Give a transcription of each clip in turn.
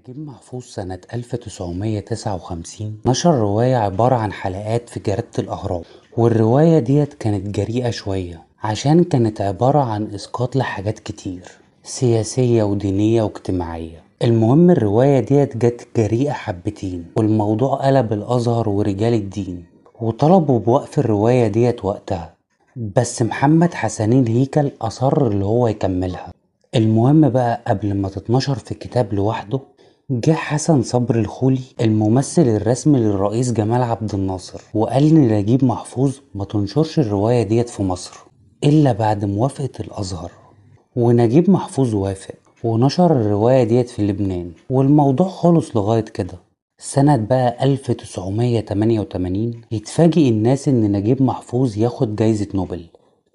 نجيب محفوظ سنة 1959 نشر رواية عبارة عن حلقات في جريدة الأهرام. والرواية ديت كانت جريئة شوية عشان كانت عبارة عن إسقاط لحاجات كتير سياسية ودينية واجتماعية. المهم الرواية ديت جت جريئة حبتين، والموضوع قلب الأزهر ورجال الدين وطلبوا بوقف الرواية ديت وقتها، بس محمد حسنين هيكل أصر اللي هو يكملها. المهم بقى قبل ما تتنشر في كتاب لوحده، جه حسن صبري الخولي الممثل الرسمي للرئيس جمال عبد الناصر وقال لنجيب محفوظ ما تنشرش الرواية ديت في مصر إلا بعد موافقة الأزهر. ونجيب محفوظ وافق ونشر الرواية ديت في لبنان، والموضوع خلص لغاية كده. سنة بقى 1988 يتفاجئ الناس إن نجيب محفوظ ياخد جايزة نوبل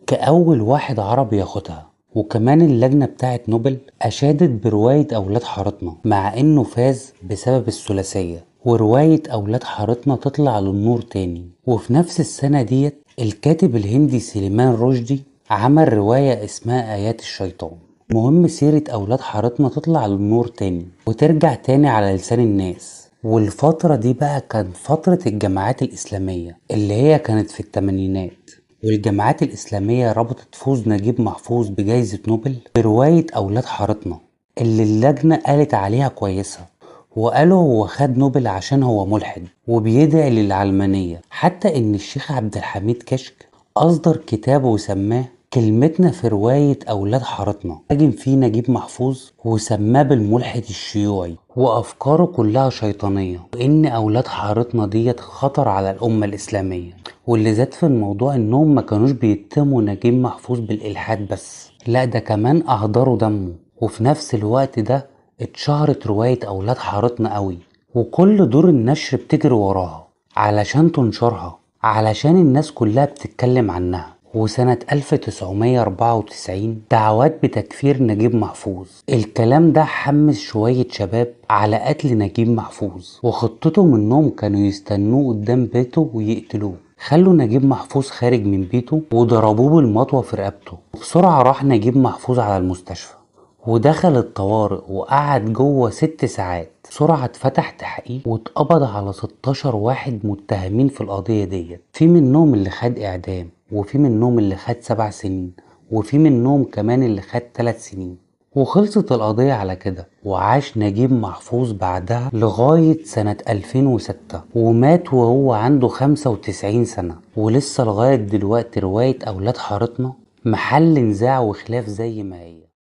كأول واحد عربي ياخدها. وكمان اللجنة بتاعت نوبل أشادت برواية أولاد حارتنا مع إنه فاز بسبب الثلاثية، ورواية أولاد حارتنا تطلع للنور تاني. وفي نفس السنة ديت الكاتب الهندي سليمان رشدي عمل رواية اسمها آيات الشيطان. مهم سيرة أولاد حارتنا تطلع للنور تاني وترجع تاني على لسان الناس. والفترة دي بقى كان فترة الجماعات الإسلامية اللي هي كانت في الثمانينات، والجماعات الإسلامية ربطت فوز نجيب محفوظ بجائزة نوبل برواية أولاد حارتنا اللي اللجنة قالت عليها كويسة، وقالوا هو خد نوبل عشان هو ملحد وبيدعي للعلمانية. حتى إن الشيخ عبد الحميد كشك أصدر كتاب وسماه كلمتنا في رواية أولاد حارتنا، هاجم فيه نجيب محفوظ وسماه بالملحد الشيوعي وأفكاره كلها شيطانية، وإن أولاد حارتنا ديت خطر على الأمة الإسلامية. واللي زاد في الموضوع إنهم ما كانوش بيتهموا نجيب محفوظ بالإلحاد بس، لا ده كمان أهدروا دمه. وفي نفس الوقت ده اتشهرت رواية أولاد حارتنا قوي، وكل دور النشر بتجري وراها علشان تنشرها علشان الناس كلها بتتكلم عنها. وسنة 1994 دعوات بتكفير نجيب محفوظ. الكلام ده حمس شوية شباب على قتل نجيب محفوظ، وخطتهم انهم كانوا يستنوه قدام بيته ويقتلوه. خلوا نجيب محفوظ خارج من بيته وضربوه بالمطوة في رقبته. بسرعة راح نجيب محفوظ على المستشفى ودخل الطوارئ وقعد جوه 6 ساعات. بسرعة اتفتح تحقيق واتقبض على 16 واحد متهمين في القضية ديت، في منهم اللي خد اعدام، وفي منهم اللي خد 7 سنين، وفي منهم كمان اللي خد 3 سنين. وخلصت القضية على كده، وعاش نجيب محفوظ بعدها لغاية سنة 2006 ومات وهو عنده 95 سنة. ولسه لغاية دلوقتي رواية أولاد حارتنا محل نزاع وخلاف زي ما هي.